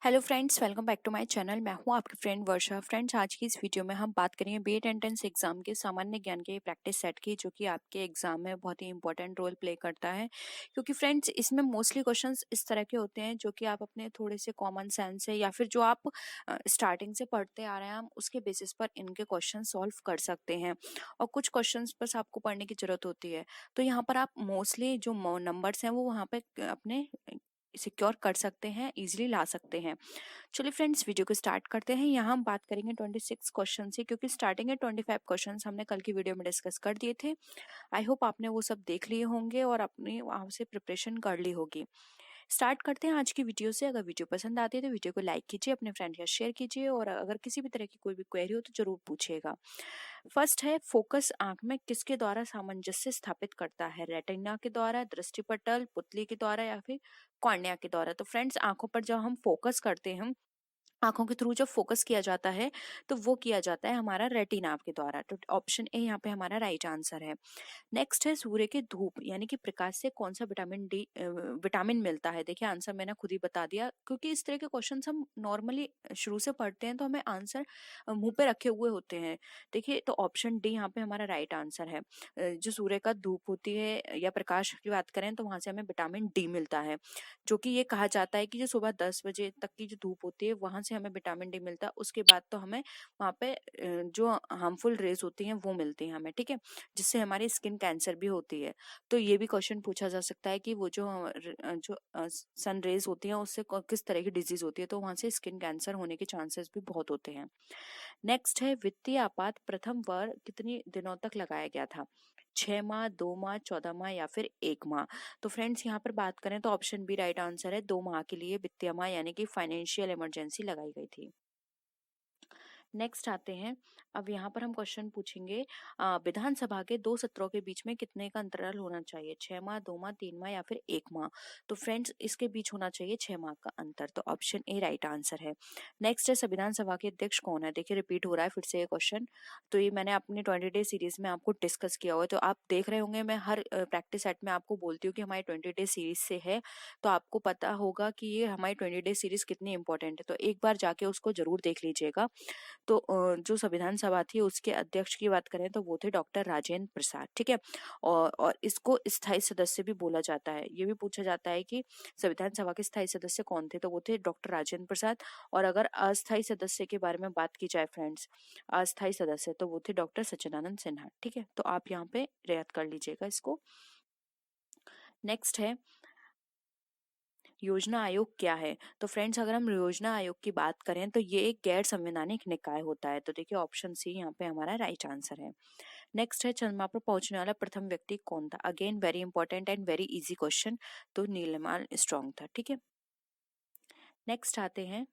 Hello friends, welcome back to my channel. मैं हूं आपकी फ्रेंड वर्षा। फ्रेंड्स, आज की इस वीडियो में हम बात करेंगे बीएड एंट्रेंस एग्जाम के सामान्य ज्ञान के प्रैक्टिस सेट की, जो कि आपके एग्जाम में बहुत ही इंपॉर्टेंट रोल प्ले करता है। क्योंकि फ्रेंड्स, इसमें मोस्टली क्वेश्चंस इस तरह के होते हैं जो कि आप अपने थोड़े से कॉमन सेंस से या फिर जो आप स्टार्टिंग से पढ़ते आ रहे हैं, हम उसके बेसिस पर इनके क्वेश्चन सॉल्व कर सकते हैं। और कुछ क्वेश्चन बस आपको पढ़ने की जरूरत होती है। तो यहाँ पर आप मोस्टली जो नंबर्स हैं वो वहाँ पे अपने सिक्योर कर सकते हैं, इजीली ला सकते हैं। चलिए फ्रेंड्स, वीडियो को स्टार्ट करते हैं। यहाँ हम बात करेंगे 26 क्वेश्चन से, क्योंकि स्टार्टिंग है 25 क्वेश्चन हमने कल की वीडियो में डिस्कस कर दिए थे। आई होप आपने वो सब देख लिए होंगे और अपनी वहां से प्रिपरेशन कर ली होगी। स्टार्ट करते हैं आज की वीडियो से। अगर वीडियो पसंद आती है तो वीडियो को लाइक कीजिए, अपने फ्रेंड के साथ शेयर कीजिए, और अगर किसी भी तरह की कोई भी क्वेरी हो तो जरूर पूछिएगा। फर्स्ट है, फोकस आंख में किसके द्वारा सामंजस्य स्थापित करता है? रेटिना के द्वारा, दृष्टिपटल, पुतली के द्वारा, या फिर कॉर्निया के द्वारा? तो फ्रेंड्स, आंखों पर जब हम फोकस करते हैं, आंखों के थ्रू जब फोकस किया जाता है तो वो किया जाता है हमारा रेटिना के द्वारा। तो ऑप्शन ए यहाँ पे हमारा राइट आंसर है। नेक्स्ट है, सूर्य की धूप यानी कि प्रकाश से कौन सा विटामिन डी विटामिन मिलता है? देखिए, आंसर मैंने खुद ही बता दिया, क्योंकि इस तरह के क्वेश्चंस हम नॉर्मली शुरू से पढ़ते हैं तो हमें आंसर मुंह पे रखे हुए होते हैं। देखिए, तो ऑप्शन डी यहाँ पे हमारा राइट आंसर है। जो सूर्य का धूप होती है या प्रकाश की बात करें तो वहां से हमें विटामिन डी मिलता है, जो कि ये कहा जाता है कि जो सुबह 10 बजे तक की जो धूप होती है वहां से हमें विटामिन डी मिलता है। उसके बाद तो हमें वहाँ पे जो हार्मफुल रेज होती हैं वो मिलती हैं हमें, ठीक है, जिससे हमारी स्किन कैंसर भी होती है। तो ये भी क्वेश्चन पूछा जा सकता है कि वो जो सन रेज होती हैं उससे किस तरह की डिजीज होती है, तो वहां से स्किन कैंसर होने के चांसेस भी बहुत होते हैं। नेक्स्ट है, वित्तीय आपात प्रथम वर्ग कितने दिनों तक लगाया गया था? 6 माह, 2 माह, 14 माह, या फिर 1 माह? तो फ्रेंड्स, यहाँ पर बात करें तो ऑप्शन बी राइट आंसर है। 2 माह के लिए वित्तीय माह यानी कि फाइनेंशियल इमरजेंसी लगाई गई थी। नेक्स्ट आते हैं। अब यहाँ पर हम क्वेश्चन पूछेंगे, विधानसभा के 2 सत्रों के बीच में कितने का अंतराल होना चाहिए? 6 माह, 2 माह, 3 माह, या फिर 1 माह? तो फ्रेंड्स, इसके बीच होना चाहिए 6 माह का अंतर। तो ऑप्शन ए राइट आंसर है। नेक्स्ट है, संविधान सभा के अध्यक्ष कौन है? देखिए, रिपीट हो रहा है फिर से ये क्वेश्चन। तो ये मैंने अपनी 20 डे सीरीज में आपको डिस्कस किया हुआ है, तो आप देख रहे होंगे मैं हर प्रैक्टिस सेट में आपको बोलती हूँ कि हमारी 20 डे सीरीज से है, तो आपको पता होगा कि ये हमारी 20 डे सीरीज कितनी इंपॉर्टेंट है। तो एक बार जाके उसको जरूर देख लीजिएगा। तो जो संविधान सभा थी उसके अध्यक्ष की बात करें तो वो थे डॉक्टर राजेंद्र प्रसाद, ठीक है। और इसको स्थायी सदस्य भी बोला जाता है। ये भी पूछा जाता है कि संविधान सभा के स्थायी सदस्य कौन थे, तो वो थे डॉक्टर राजेंद्र प्रसाद। और अगर अस्थायी सदस्य के बारे में बात की जाए फ्रेंड्स, अस्थायी सदस्य, तो वो थे डॉक्टर सच्चिदानंद सिन्हा, ठीक है। तो आप यहाँ पे याद कर लीजिएगा इसको। नेक्स्ट है, योजना आयोग क्या है? तो फ्रेंड्स, अगर हम योजना आयोग की बात करें तो ये एक गैर संवैधानिक निकाय होता है। तो देखिए, ऑप्शन सी यहाँ पे हमारा राइट आंसर है। नेक्स्ट है, चंद्रमा पर पहुंचने वाला प्रथम व्यक्ति कौन था? Again very important and very easy question. तो नीलमल स्ट्रॉन्ग था, ठीक है। नेक्स्ट आते हैं,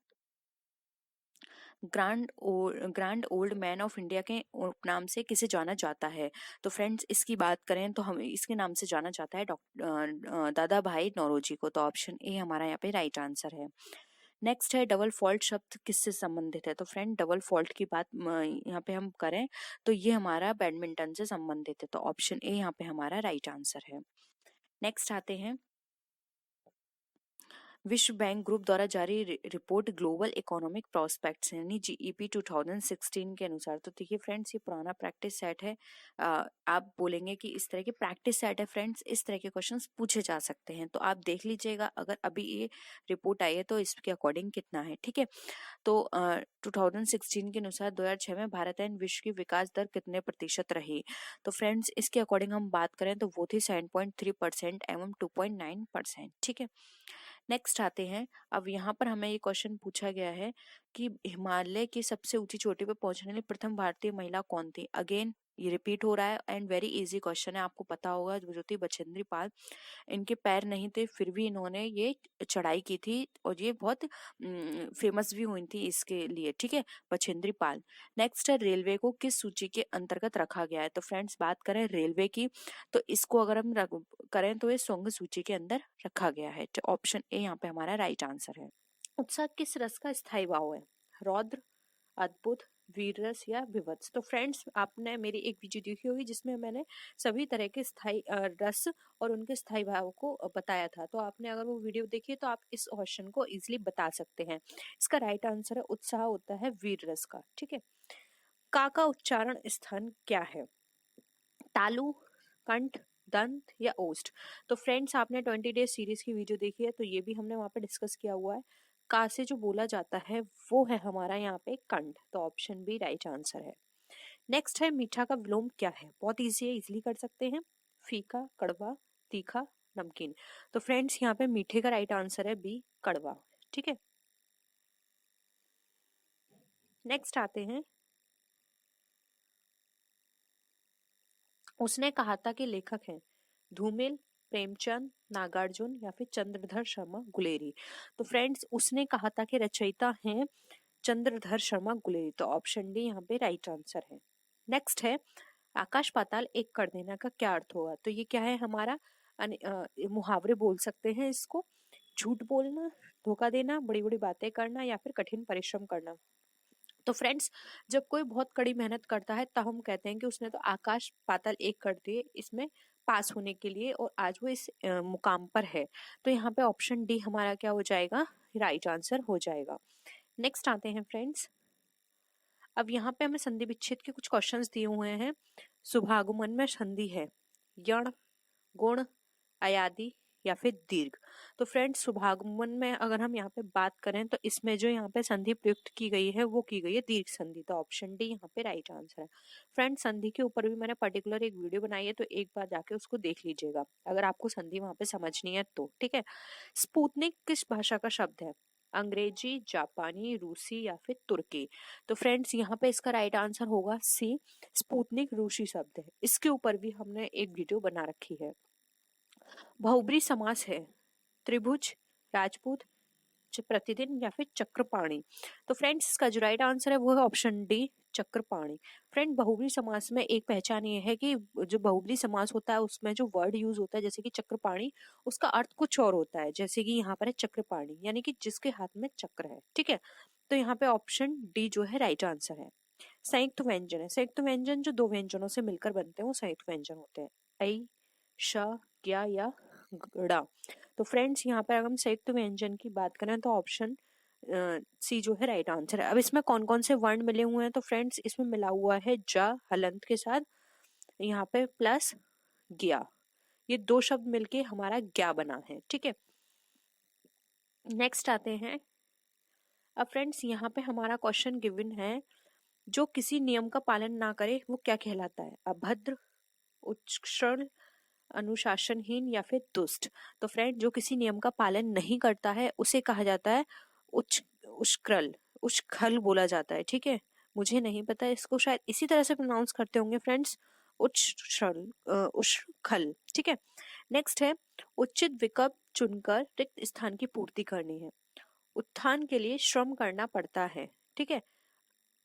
grand old man of India के उपनाम से किसे जाना जाता है? तो फ्रेंड्स, इसकी बात करें तो हम इसके नाम से जाना जाता है डॉक्टर दादा भाई नौरोजी को। तो ऑप्शन ए हमारा यहाँ पे राइट आंसर है। नेक्स्ट है, डबल फॉल्ट शब्द किससे संबंधित है? तो फ्रेंड, डबल फॉल्ट की बात यहाँ पे हम करें तो ये हमारा बैडमिंटन से संबंधित है। तो ऑप्शन ए यहाँ पे हमारा राइट आंसर है। नेक्स्ट आते हैं, विश्व बैंक ग्रुप द्वारा जारी रिपोर्ट ग्लोबल इकोनॉमिक प्रोस्पेक्ट्स यानी जीईपी 2016 के अनुसार। तो देखिए फ्रेंड्स, ये पुराना प्रैक्टिस सेट है। आप बोलेंगे कि इस तरह के प्रैक्टिस सेट है फ्रेंड्स, इस तरह के क्वेश्चंस पूछे जा सकते हैं, तो आप देख लीजिएगा अगर अभी ये रिपोर्ट आई है तो इसके अकॉर्डिंग कितना है, ठीक है। तो 2016 के अनुसार 2006 में भारत एंड विश्व की विकास दर कितने प्रतिशत रही? तो फ्रेंड्स, इसके अकॉर्डिंग हम बात करें तो वो थी 7.3% एवं 2.9%, ठीक है। नेक्स्ट आते हैं। अब यहाँ पर हमें ये क्वेश्चन पूछा गया है कि हिमालय की सबसे ऊंची चोटी पर पहुंचने वाली प्रथम भारतीय महिला कौन थी? अगेन ये रिपीट हो रहा है एंड वेरी इजी क्वेश्चन है, आपको पता होगा। जो थी बछेंद्री पाल। इनके पैर नहीं थे फिर भी इन्होंने ये चढ़ाई की थी, और ये बहुत फेमस भी हुई थी इसके लिए, ठीक है, बछेंद्री पाल। नेक्स्ट है, रेलवे को किस सूची के अंतर्गत रखा गया है? तो फ्रेंड्स, बात करें रेलवे की तो इसको अगर हम करें तो ये सोंग सूची के अंदर रखा गया है। तो ऑप्शन ए यहाँ पे हमारा राइट आंसर है। उत्साह किस रस का स्थायी भाव है? रौद्र, अद्भुत, वीररस या विवत्स। तो फ्रेंड्स आपने मेरी एक वीडियो देखी होगी जिसमें मैंने सभी तरह के स्थायी रस और उनके स्थायी भाव को बताया था। तो आपने अगर वो वीडियो देखी है तो आप इस क्वेश्चन को इजीली बता सकते हैं। इसका राइट आंसर है उत्साह होता है वीररस का। ठीक है, का उच्चारण स्थान क्या है? तालु, कंठ, दंत या ओष्ठ। तो फ्रेंड्स आपने 20 डेज सीरीज की वीडियो देखी है तो ये भी हमने वहां पे डिस्कस किया हुआ है। का से जो बोला जाता है वो है हमारा यहाँ पे कंठ। तो ऑप्शन बी राइट आंसर है। नेक्स्ट है मीठा का विलोम क्या है? बहुत इजी है, इजीली कर सकते हैं। फीका, कड़वा, तीखा, नमकीन। तो फ्रेंड्स यहाँ पे मीठे का राइट आंसर है बी कड़वा। ठीक है, नेक्स्ट आते हैं। उसने कहा था कि लेखक हैं धूमिल, प्रेमचंद, नागार्जुन या फिर चंद्रधर शर्मा गुलेरी। तो फ्रेंड्स उसने कहा था कि रचयिता हैं चंद्रधर शर्मा गुलेरी। तो ऑप्शन डी यहाँ पे राइट आंसर है। नेक्स्ट है आकाश पाताल एक कर देना का क्या अर्थ होगा? तो ये क्या है हमारा मुहावरे बोल सकते हैं इसको। झूठ बोलना, धोखा देना, बड़ी बड़ी बातें करना या फिर कठिन परिश्रम करना। तो फ्रेंड्स जब कोई बहुत कड़ी मेहनत करता है तब हम कहते हैं कि उसने तो आकाश पाताल एक कर दिए इसमें पास होने के लिए और आज वो इस मुकाम पर है। तो यहाँ पे ऑप्शन डी हमारा क्या हो जाएगा? राइट आंसर हो जाएगा। नेक्स्ट आते हैं फ्रेंड्स। अब यहाँ पे हमें संधि विच्छेद के कुछ क्वेश्चंस दिए हुए हैं। शुभागमन में संधि है यण, गुण, अयादि या फिर दीर्घ। तो फ्रेंड्स शुभागमन में अगर हम यहाँ पे बात करें तो इसमें जो यहाँ पे संधि प्रयुक्त की गई है वो की गई है दीर्घ संधि। तो ऑप्शन डी यहाँ पे राइट आंसर है। फ्रेंड्स संधि के ऊपर भी मैंने पर्टिकुलर एक वीडियो बनाई है तो एक बार जाके उसको देख लीजिएगा अगर आपको संधि वहां पे समझनी है तो। ठीक है, स्पुतनिक किस भाषा का शब्द है? अंग्रेजी, जापानी, रूसी या फिर तुर्की। तो फ्रेंड्स यहाँ पे इसका राइट आंसर होगा सी स्पुतनिक रूसी शब्द है। इसके ऊपर भी हमने एक वीडियो बना रखी है। बहुब्री समास है त्रिभुज, राजपूत, प्रतिदिन या फिर चक्रपाणी। तो फ्रेंड्स इसका जो राइट आंसर है वो है ऑप्शन डी चक्रपाणी। फ्रेंड बहुब्री समास में एक पहचान ये है कि जो बहुब्री समास होता है उसमें जो वर्ड यूज होता है जैसे कि चक्रपाणी उसका अर्थ कुछ और होता है। जैसे कि यहाँ पर है चक्रपाणी यानी कि जिसके हाथ में चक्र है। ठीक है, तो यहाँ पे ऑप्शन डी जो है राइट आंसर है। संयुक्त व्यंजन है, संयुक्त व्यंजन जो दो व्यंजनों से मिलकर बनते हैं वो संयुक्त व्यंजन होते हैं। ऐ, श, ज्ञ या ड़। तो फ्रेंड्स यहाँ पर अगर हम संयुक्त व्यंजन की बात करें तो ऑप्शन सी जो है राइट आंसर है। अब इसमें कौन कौन से वर्ण मिले हुए हैं? तो फ्रेंड्स इसमें मिला हुआ है ज हलंत के साथ यहाँ पे प्लस ज्ञ। ये दो शब्द मिलके हमारा ज्ञ बना है। ठीक है, नेक्स्ट आते हैं। अब फ्रेंड्स यहाँ पे हमारा क्वेश्चन गिवन है जो किसी नियम का पालन ना करे वो क्या कहलाता है? अभद्र, उच्छृंखल, अनुशासनहीन या फिर दुष्ट। तो फ्रेंड जो किसी नियम का पालन नहीं करता है उसे कहा जाता है उच्छृंखल, उच्छृंखल बोला जाता है। ठीक है, मुझे नहीं पता इसको शायद इसी तरह से प्रोनाउंस करते होंगे फ्रेंड्स, उच्छृंखल। ठीक है, नेक्स्ट है उचित विकल्प चुनकर रिक्त स्थान की पूर्ति करनी है। उत्थान के लिए श्रम करना पड़ता है। ठीक है,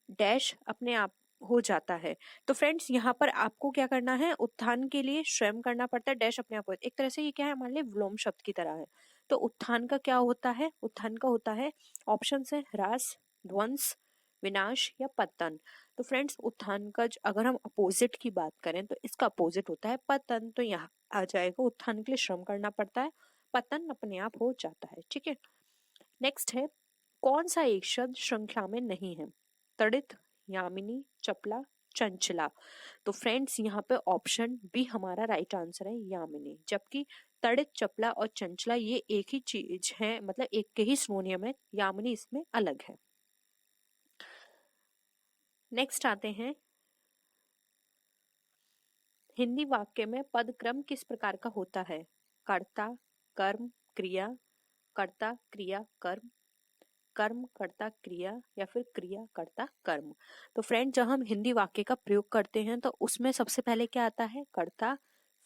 डैश अपने आप हो जाता है। तो फ्रेंड्स यहाँ पर आपको क्या करना है? उत्थान के लिए स्वयं करना पड़ता है, डैश अपने आप हो। एक तरह से ये क्या है हमारे लिए विलोम शब्द की तरह है। तो उत्थान का क्या होता है? उत्थान का होता है ऑप्शन है ह्रास, ध्वंस, विनाश या पतन। तो फ्रेंड्स उत्थान का अगर हम अपोजिट की बात करें तो इसका अपोजिट होता है पतन। तो यहाँ आ जाएगा उत्थान के लिए श्रम करना पड़ता है, पतन अपने आप हो जाता है। ठीक है, नेक्स्ट है कौन सा एक शब्द श्रृंखला में नहीं है? तड़ित, यामिनी, चपला, चंचला। तो फ्रेंड्स यहाँ पे ऑप्शन बी हमारा राइट आंसर है यामिनी। जबकि तड़ित, चपला और चंचला ये एक ही चीज है, मतलब एक के ही सिनोनियम है, यामिनी इसमें अलग है। नेक्स्ट आते हैं हिंदी वाक्य में पद क्रम किस प्रकार का होता है? कर्ता, कर्म, क्रिया, कर्ता, क्रिया, कर्म, कर्म, कर्ता, क्रिया या फिर क्रिया, कर्ता, कर्म। तो फ्रेंड जब हम हिंदी वाक्य का प्रयोग करते हैं तो उसमें सबसे पहले क्या आता है? कर्ता,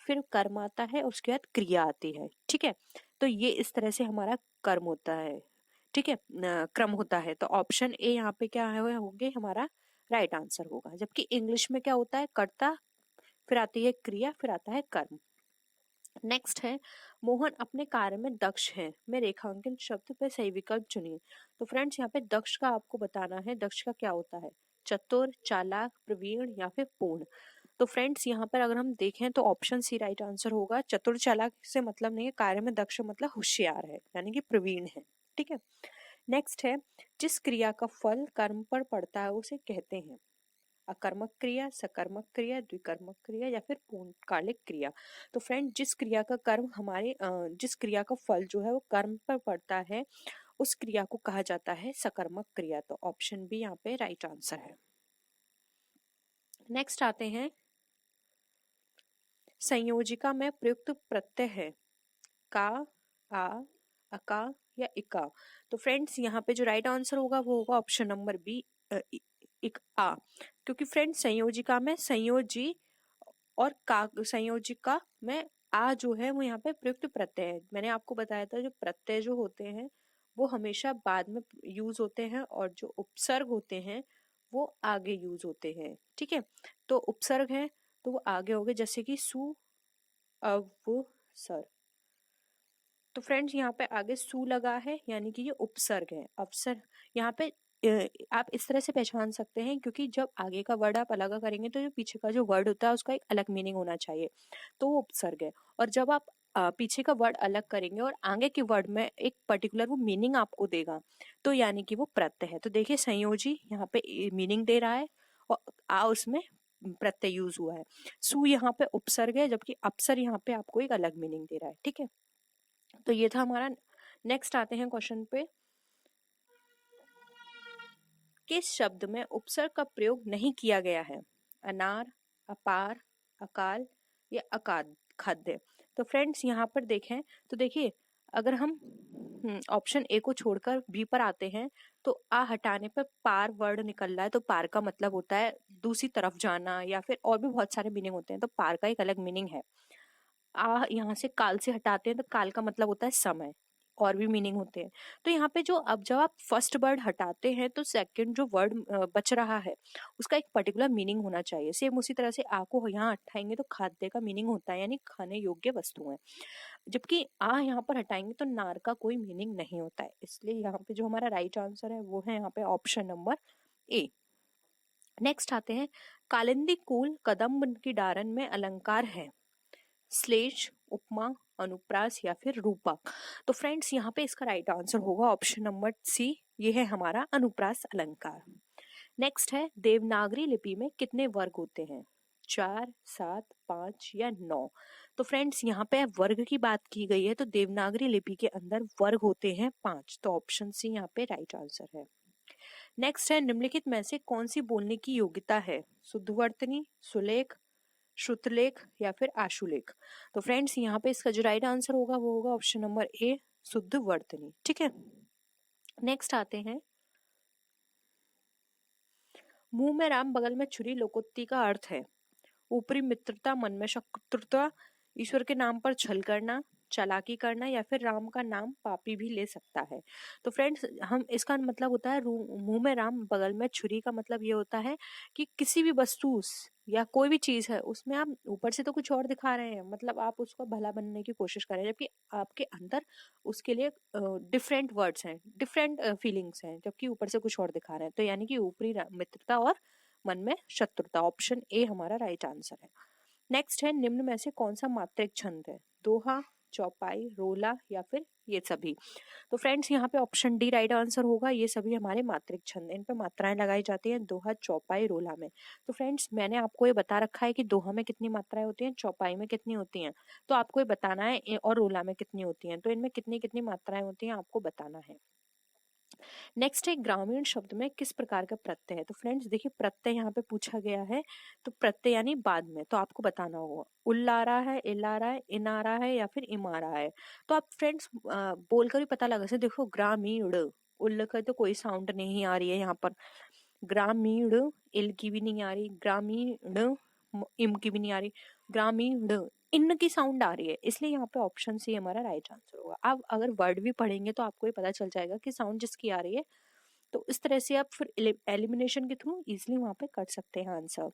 फिर कर्म आता है, उसके बाद क्रिया आती है। ठीक है, तो ये इस तरह से हमारा कर्म होता है। ठीक है, क्रम होता है। तो ऑप्शन ए यहाँ पे क्या है होंगे हमारा राइट आंसर होगा। जबकि इंग्लिश में क्या होता है? कर्ता, फिर आती है क्रिया, फिर आता है कर्म। नेक्स्ट है मोहन अपने कार्य में दक्ष है, मैं रेखांकन शब्द पे सही विकल्प चुनिए। तो फ्रेंड्स यहाँ पे दक्ष का आपको बताना है, दक्ष का क्या होता है? चतुर, चालाक, प्रवीण या फिर पूर्ण। तो फ्रेंड्स यहाँ पर अगर हम देखें तो ऑप्शन सी राइट आंसर होगा। चतुर चालाक से मतलब नहीं है, कार्य में दक्ष मतलब होशियार है, यानी कि प्रवीण है। ठीक है। नेक्स्ट है, जिस क्रिया का फल कर्म पर पड़ता है उसे कहते हैं अकर्मक क्रिया, सकर्मक क्रिया, द्विकर्मक क्रिया या फिर पूर्णकालिक क्रिया। तो फ्रेंड, जिस क्रिया का कर्म जिस क्रिया का फल जो है वो कर्म पर पड़ता है उस क्रिया को कहा जाता है सकर्मक क्रिया। तो ऑप्शन बी यहाँ पे राइट आंसर है। नेक्स्ट आते हैं, संयोजिका में प्रयुक्त प्रत्यय है का, आ, अका या इका। तो फ्रेंड्स यहाँ पे जो राइट आंसर होगा वो होगा ऑप्शन नंबर बी, इक आ। क्योंकि फ्रेंड्स संयोजिका में संयोजी और का, संयोजिका में आ जो है वो यहाँ पे प्रयुक्त प्रत्यय है। मैंने आपको बताया था जो प्रत्यय जो होते हैं वो हमेशा बाद में यूज होते हैं और जो उपसर्ग होते हैं वो आगे यूज होते हैं। ठीक है। तो उपसर्ग है तो वो आगे हो गए, जैसे कि सु, अवसर। तो फ्रेंड्स यहाँ पे आगे सु लगा है यानी कि ये उपसर्ग है। अवसर यहाँ पे आप इस तरह से पहचान सकते हैं, क्योंकि जब आगे का वर्ड आप अलग करेंगे तो जो पीछे का जो वर्ड होता है उसका एक अलग मीनिंग होना चाहिए, तो वो उपसर्ग है। और जब आप पीछे का वर्ड अलग करेंगे और आगे के वर्ड में एक पर्टिकुलर वो मीनिंग आपको देगा तो यानी कि वो प्रत्यय है। तो देखिए संयोजी यहाँ पे मीनिंग दे रहा है और आ उसमें प्रत्यय यूज हुआ है। सु यहाँ पे उपसर्ग है जबकि अपसर यहाँ पे आपको एक अलग मीनिंग दे रहा है। ठीक है। तो ये था हमारा। नेक्स्ट आते हैं क्वेश्चन पे, किस शब्द में उपसर्ग का प्रयोग नहीं किया गया है? अनार, अपार, अकाल या अकाद खाद्य। तो फ्रेंड्स यहाँ पर देखें तो देखिए, अगर हम ऑप्शन ए को छोड़कर बी पर आते हैं तो आ हटाने पर पार वर्ड निकल रहा है, तो पार का मतलब होता है दूसरी तरफ जाना या फिर और भी बहुत सारे मीनिंग होते हैं, तो पार का एक अलग मीनिंग है। आ यहाँ से काल से हटाते हैं तो काल का मतलब होता है समय, और भी मीनिंग होते हैं। तो यहाँ पे जो अब जब आप फर्स्ट वर्ड हटाते हैं तो सेकंड जो वर्ड बच रहा है उसका एक पर्टिकुलर मीनिंग होना चाहिए। सेम उसी तरह से आ को यहाँ हटाएंगे तो खाद्य का मीनिंग होता है यानी खाने योग्य वस्तु है, जबकि आ यहाँ पर हटाएंगे तो नार का कोई मीनिंग नहीं होता है। इसलिए यहाँ पे जो हमारा राइट आंसर है वो है यहाँ पे ऑप्शन नंबर ए। नेक्स्ट आते हैं, कालिंदी कुल कदम्ब की डारन में अलंकार है श्लेष, उपमा, अनुप्रास या फिर रूपक। तो फ्रेंड्स यहाँ पे इसका राइट आंसर होगा ऑप्शन नंबर सी, ये है हमारा अनुप्रास अलंकार। नेक्स्ट है, देवनागरी लिपि में कितने वर्ग होते हैं? 4, 7, 5 या 9। तो फ्रेंड्स यहाँ पे वर्ग की बात की गई है तो देवनागरी लिपि के अंदर वर्ग होते हैं 5, तो ऑप्शन सी यहाँ पे राइट आंसर है। नेक्स्ट है, निम्नलिखित में से कौन सी बोलने की योग्यता है? शुद्धवर्तनी, सुलेख, श्रुतलेख या फिर आशुलेख। तो फ्रेंड्स यहाँ पे इसका जो राइट आंसर होगा वो होगा ऑप्शन नंबर ए, शुद्ध वर्तनी। ठीक है। नेक्स्ट आते हैं, मुंह में राम बगल में छुरी लोकोक्ति का अर्थ है ऊपरी मित्रता, मन में शत्रुता, ईश्वर के नाम पर छल करना, चालाकी करना या फिर राम का नाम पापी भी ले सकता है। तो फ्रेंड्स हम इसका मतलब होता है मुंह में राम बगल में छुरी का मतलब ये होता है कि किसी भी वस्तु या कोई भी चीज है उसमें आप ऊपर से तो कुछ और दिखा रहे हैं, मतलब आप उसका भला बनने की कोशिश कर रहे हैं, जबकि आपके अंदर उसके लिए डिफरेंट वर्ड्स हैं, डिफरेंट फीलिंग्स हैं, जबकि ऊपर से कुछ और दिखा रहे हैं। तो यानी कि ऊपरी मित्रता और मन में शत्रुता, ऑप्शन ए हमारा राइट आंसर है। नेक्स्ट है, निम्न में से कौन सा मात्रिक छंद है? दोहा, चौपाई, रोला या फिर ये सभी। तो फ्रेंड्स यहाँ पे ऑप्शन डी राइट आंसर होगा, ये सभी हमारे मात्रिक छंद, इन पे मात्राएं लगाई जाती हैं दोहा, चौपाई, रोला में। तो फ्रेंड्स मैंने आपको ये बता रखा है कि दोहा में कितनी मात्राएं होती हैं, चौपाई में कितनी होती हैं, तो आपको ये बताना है, और रोला में कितनी होती हैं, तो इनमें कितनी कितनी मात्राएं होती हैं आपको बताना है। नेक्स्ट है, ग्रामीण शब्द में किस प्रकार का प्रत्यय है? तो फ्रेंड्स देखिए, प्रत्यय यहाँ पे पूछा गया है, तो प्रत्यय यानी बाद में, तो आपको बताना होगा उल आ रहा है, इल आ रहा है, इन आ रहा है या फिर इम आ रहा है। तो आप फ्रेंड्स बोलकर भी पता लगा सकते, देखो ग्रामीण उल का तो कोई साउंड नहीं आ रही है यहाँ पर, ग्रामीण इल की भी नहीं आ रही, ग्रामीण इम की भी नहीं आ रही, ग्रामीण इन की साउंड आ रही है, इसलिए यहाँ पे ऑप्शन सी हमारा राइट आंसर होगा। आप अगर वर्ड भी पढ़ेंगे तो आपको ये पता चल जाएगा कि साउंड जिसकी आ रही है, तो इस तरह से आप फिर एलिमिनेशन के थ्रू इजिली वहां पे कर सकते हैं आंसर।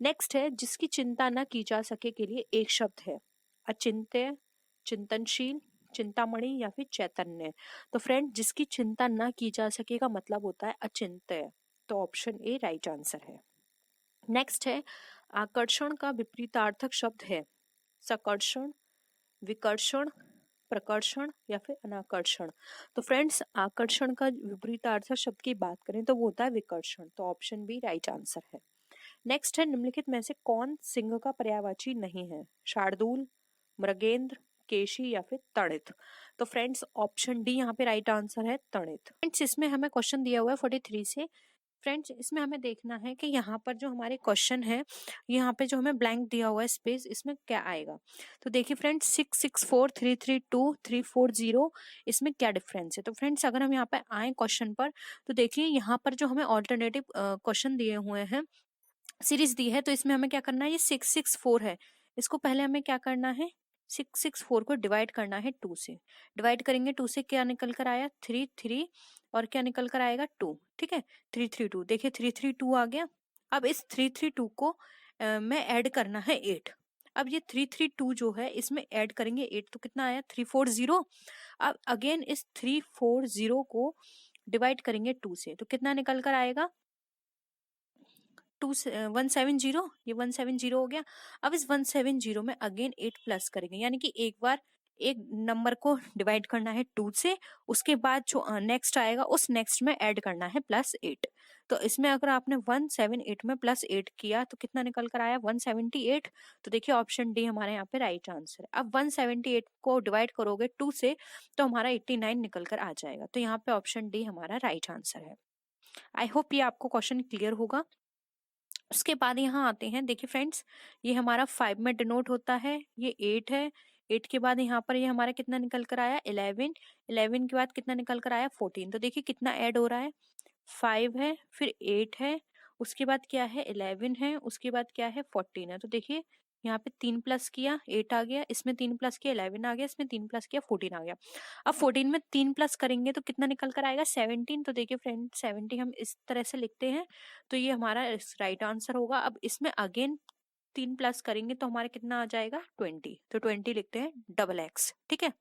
नेक्स्ट है, जिसकी चिंता न की जा सके के लिए एक शब्द है अचिंत्य, चिंतनशील, चिंतामणि या फिर चैतन्य। तो फ्रेंड जिसकी चिंता न की जा सके का मतलब होता है अचिंत्य, तो ऑप्शन ए राइट आंसर है। नेक्स्ट है आकर्षण का विपरीतार्थक शब्द है सकर्षण, विकर्षण, प्रकर्षण या फिर अनाकर्षण। तो फ्रेंड्स आकर्षण का विपरीतार्थक शब्द की बात करें तो वो होता है विकर्षण, तो ऑप्शन बी राइट आंसर है। नेक्स्ट है निम्नलिखित में से कौन सिंह का पर्यायवाची नहीं है, शार्दूल, मृगेंद्र, केशी या फिर तड़ित। तो फ्रेंड्स ऑप्शन डी यहाँ पे राइट आंसर है तड़ित। फ्रेंड्स इसमें हमें क्वेश्चन दिया हुआ है 43 से। फ्रेंड्स इसमें हमें देखना है कि यहाँ पर जो हमारे क्वेश्चन है, यहाँ पे जो हमें ब्लैंक दिया हुआ है स्पेस, इसमें क्या आएगा। तो देखिए फ्रेंड्स 664 332 340 इसमें क्या डिफरेंस है। तो फ्रेंड्स अगर हम यहाँ पे आए क्वेश्चन पर तो देखिए यहाँ पर जो हमें ऑल्टरनेटिव क्वेश्चन दिए हुए हैं, सीरीज दी है, तो इसमें हमें क्या करना है, ये 664 है, इसको पहले हमें क्या करना है 664 को डिवाइड करना है 2 से। डिवाइड करेंगे 2 से, क्या निकल कर आया 3 और क्या निकल कर आएगा 2। ठीक है 332, देखिए 332 आ गया। अब इस 332 को में ऐड करना है 8। अब ये 332 जो है इसमें ऐड करेंगे 8 तो कितना आया 340। अब अगेन इस 340 को डिवाइड करेंगे 2 से, तो कितना निकल कर आएगा 170, ये 170 हो गया। अब इस 170 में अगेन 8 प्लस करेंगे, यानी कि एक बार एक नंबर को डिवाइड करना है 2 से, उसके बाद जो नेक्स्ट आएगा उस नेक्स्ट में ऐड करना है +8। तो इसमें अगर आपने 178 में +8 किया तो कितना निकल कर आया 178। तो देखिए ऑप्शन डी हमारे यहाँ पे राइट आंसर है। अब 178 को डिवाइड करोगे 2 से तो हमारा 89 निकल कर आ जाएगा, तो यहाँ पे ऑप्शन डी हमारा राइट आंसर है। आई होप ये आपको क्वेश्चन क्लियर होगा। उसके बाद यहाँ आते हैं, देखिए फ्रेंड्स ये हमारा 5 में डिनोट होता है, ये 8 है। 8 के बाद यहाँ पर ये हमारा कितना निकल कर आया 11। 11 के बाद कितना निकल कर आया 14। तो देखिए कितना ऐड हो रहा है 5 है, फिर 8 है, उसके बाद क्या है 11 है, उसके बाद क्या है 14 है। तो देखिए यहाँ पे 3 प्लस किया 8 आ गया, इसमें 3 प्लस किया 11 आ गया, इसमें 3 प्लस किया 14 आ गया। अब 14 में 3 प्लस करेंगे तो कितना निकल कर आएगा 17। तो देखिए फ्रेंड 70 हम इस तरह से लिखते हैं, तो ये हमारा राइट आंसर होगा। अब इसमें अगेन 3 प्लस करेंगे तो हमारा कितना आ जाएगा 20, तो 20 लिखते हैं XX। ठीक है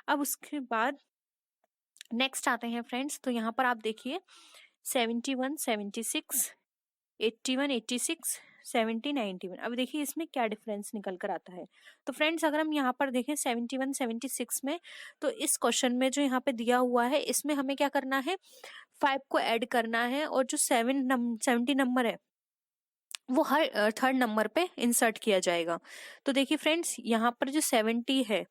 अब उसके बाद नेक्स्ट आते हैं फ्रेंड्स, तो यहाँ पर आप देखिए 71 76 81 86 70 91। अब देखिए इसमें क्या डिफरेंस निकल कर आता है। तो फ्रेंड्स अगर हम यहाँ पर देखें 71 76 में, तो इस क्वेश्चन में जो यहाँ पे दिया हुआ है इसमें हमें क्या करना है 5 को ऐड करना है, और जो 70 नंबर है वो हर थर्ड नंबर पे इंसर्ट किया जाएगा। तो देखिए फ्रेंड्स यहाँ पर जो 70 है,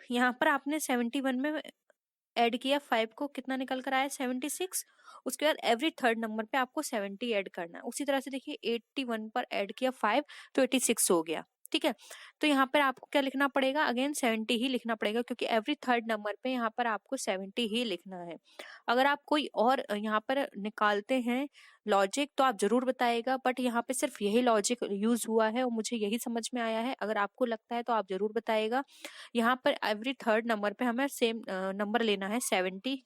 यहाँ पर आपने 71 में ऐड किया 5 को, कितना निकल कर आया 76। उसके बाद एवरी थर्ड नंबर पे आपको 70 ऐड करना है। उसी तरह से देखिए 81 पर ऐड किया 5 तो 86 हो गया। ठीक है तो यहाँ पर आपको क्या लिखना पड़ेगा, अगेन 70 ही लिखना पड़ेगा, क्योंकि एवरी थर्ड नंबर पे यहाँ पर आपको 70 ही लिखना है। अगर आप कोई और यहाँ पर निकालते हैं लॉजिक तो आप जरूर बताइएगा, बट यहाँ पे सिर्फ यही लॉजिक यूज हुआ है और मुझे यही समझ में आया है। अगर आपको लगता है तो आप जरूर बताइएगा। यहाँ पर एवरी थर्ड नंबर पे हमें सेम नंबर लेना है 70,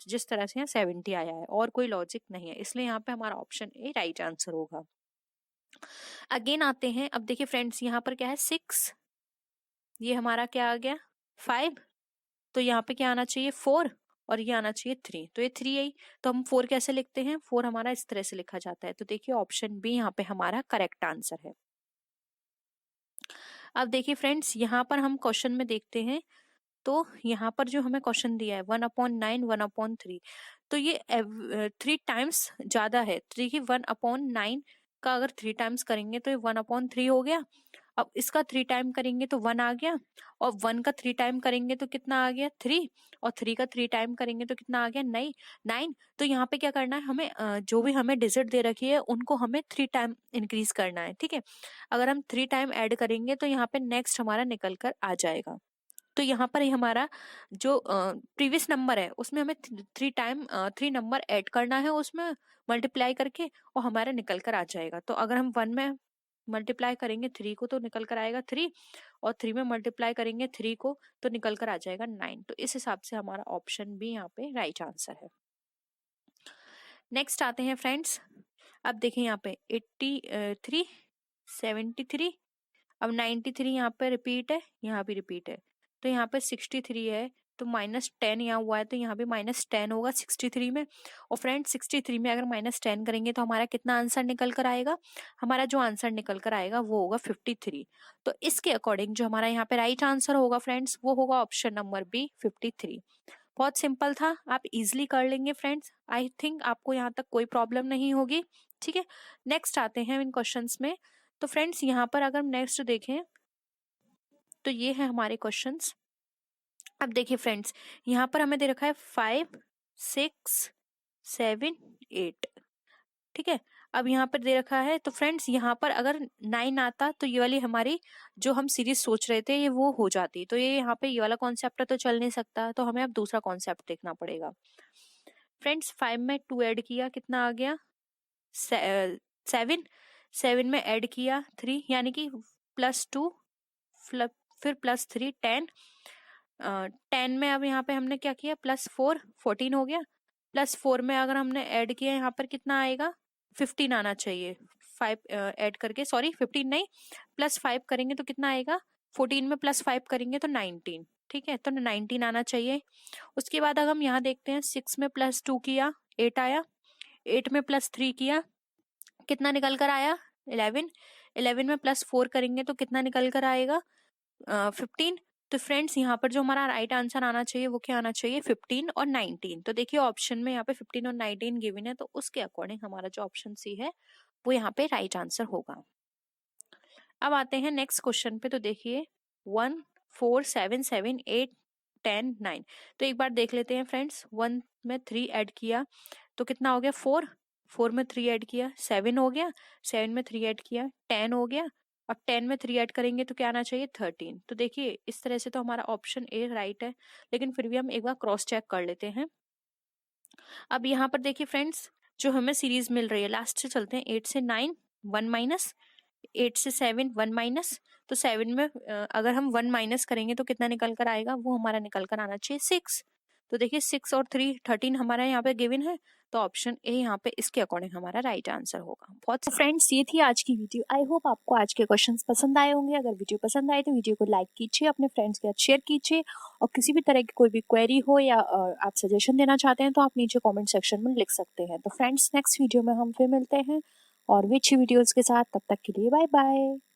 जिस तरह से यहाँ 70 आया है, और कोई लॉजिक नहीं है, इसलिए यहाँ पे हमारा ऑप्शन ए राइट आंसर होगा। अगेन आते हैं, अब देखिए फ्रेंड्स यहाँ पर क्या है 6, ये हमारा क्या आ गया 5, तो यहाँ पे क्या आना चाहिए 4 और ये आना चाहिए 3, तो ये 3 आई। तो हम 4 कैसे लिखते हैं, 4 हमारा इस तरह से लिखा जाता है। तो देखिए ऑप्शन बी यहाँ पे हमारा करेक्ट आंसर है। अब देखिए फ्रेंड्स यहाँ पर हम क्वेश्चन में देखते हैं, तो यहाँ पर जो हमें क्वेश्चन दिया है 1/9 1/3, तो ये 3 टाइम्स ज्यादा है। तो देखिए 1/9 का अगर 3 टाइम्स करेंगे तो ये 1/3 हो गया। अब इसका 3 टाइम करेंगे तो 1 आ गया, और 1 का 3 टाइम करेंगे तो कितना आ गया 3, और 3 का 3 टाइम करेंगे तो कितना आ गया 9। तो यहाँ पे क्या करना है हमें, जो भी हमें डिजिट दे रखी है उनको हमें 3 टाइम इंक्रीज करना है। ठीक है अगर हम 3 टाइम ऐड करेंगे तो यहाँ पे नेक्स्ट हमारा निकल कर आ जाएगा। तो यहाँ पर हमारा जो प्रीवियस नंबर है उसमें हमें 3 नंबर ऐड करना है, उसमें मल्टीप्लाई करके, और हमारा निकल कर आ जाएगा। तो अगर हम 1 में मल्टीप्लाई करेंगे 3 को तो निकल कर आएगा 3, और 3 में मल्टीप्लाई करेंगे 3 को तो निकल कर आ जाएगा 9। तो इस हिसाब से हमारा ऑप्शन बी यहाँ पे राइट आंसर है। नेक्स्ट आते हैं फ्रेंड्स, अब देखें यहाँ पे 83 73, अब 93 यहाँ पे रिपीट है, यहाँ भी रिपीट है, तो यहाँ पे 63 है, तो -10 यहाँ हुआ है, तो यहाँ भी -10 होगा 63 में। और फ्रेंड्स 63 में अगर -10 करेंगे तो हमारा कितना आंसर निकल कर आएगा? हमारा जो आंसर निकल कर आएगा वो होगा 53। तो इसके अकॉर्डिंग जो हमारा यहाँ पे राइट आंसर होगा फ्रेंड्स, वो होगा ऑप्शन नंबर बी 53। बहुत सिंपल था, आप इजिली कर लेंगे फ्रेंड्स। आई थिंक आपको यहाँ तक कोई प्रॉब्लम नहीं होगी। ठीक है, नेक्स्ट आते हैं इन क्वेश्चंस में। तो फ्रेंड्स यहाँ पर अगर नेक्स्ट देखें तो ये है हमारे क्वेश्चंस। अब देखिए फ्रेंड्स, यहाँ पर हमें दे रखा है 5, 6, 7, 8। ठीक है, अब यहाँ पर दे रखा है, तो फ्रेंड्स यहाँ पर अगर 9 आता तो ये वाली हमारी जो हम सीरीज सोच रहे थे ये वो हो जाती। तो ये यहाँ पे ये वाला कॉन्सेप्ट तो चल नहीं सकता, तो हमें अब दूसरा कॉन्सेप्ट देखना पड़ेगा। फ्रेंड्स 5 में 2 ऐड किया, कितना आ गया? 7। 7 में ऐड किया 3, यानी कि +2 फिर +3 10। 10 में अब यहाँ पे हमने क्या किया? +4 14 हो गया। +4 में अगर हमने ऐड किया यहाँ पर कितना आएगा? 15 आना चाहिए। 5 ऐड करके, सॉरी 15 नहीं, +5 करेंगे तो कितना आएगा? 14 में +5 करेंगे तो 19। ठीक है, तो 19 आना चाहिए। उसके बाद अगर हम यहाँ देखते हैं 6 में +2 किया 8 आया। 8 में +3 किया, कितना निकल कर आया? 11। 11 में +4 करेंगे तो कितना निकल कर आएगा? 15। तो फ्रेंड्स यहाँ पर जो हमारा राइट आंसर आना चाहिए वो क्या आना चाहिए? 15 और 19। तो देखिए ऑप्शन में यहाँ पे 15 और 19 गिवन है, तो उसके अकॉर्डिंग हमारा जो ऑप्शन सी है वो यहाँ पे राइट आंसर होगा। अब आते हैं नेक्स्ट क्वेश्चन पे। तो देखिए 1, 4, 7, 7, 8, 10, 9। तो एक बार देख लेते हैं फ्रेंड्स। 1 में 3 ऐड किया तो कितना हो गया? 4। 4 में 3 ऐड किया 7 हो गया। 7 में 3 ऐड किया 10 हो गया। अब 10 में 3 ऐड करेंगे तो क्या आना चाहिए? 13। तो देखिए इस तरह से तो हमारा ऑप्शन ए राइट है, लेकिन फिर भी हम एक बार क्रॉस चेक कर लेते हैं। अब यहाँ पर देखिए फ्रेंड्स, जो हमें सीरीज मिल रही है, लास्ट से चलते हैं। 8 से 9 1 माइनस, 8 से 7 1 माइनस। तो 7 में अगर हम 1 माइनस करेंगे तो कितना निकल कर आएगा? वो हमारा निकल कर आना चाहिए 6। तो देखिए 6 और 3 13 हमारा यहाँ पे गिवन है, तो ऑप्शन ए यहाँ पे इसके अकॉर्डिंग हमारा राइट आंसर होगा। बहुत फ्रेंड्स, ये थी आज की वीडियो। आई होप आपको आज के क्वेश्चंस पसंद आए होंगे। अगर वीडियो पसंद आए तो वीडियो को लाइक कीजिए, अपने फ्रेंड्स के साथ शेयर कीजिए, और किसी भी तरह की कोई भी क्वेरी हो या आप सजेशन देना चाहते हैं तो आप नीचे कॉमेंट सेक्शन में लिख सकते हैं। तो फ्रेंड्स, नेक्स्ट वीडियो में हम फिर मिलते हैं और अच्छी वीडियोज के साथ। तब तक के लिए बाय बाय।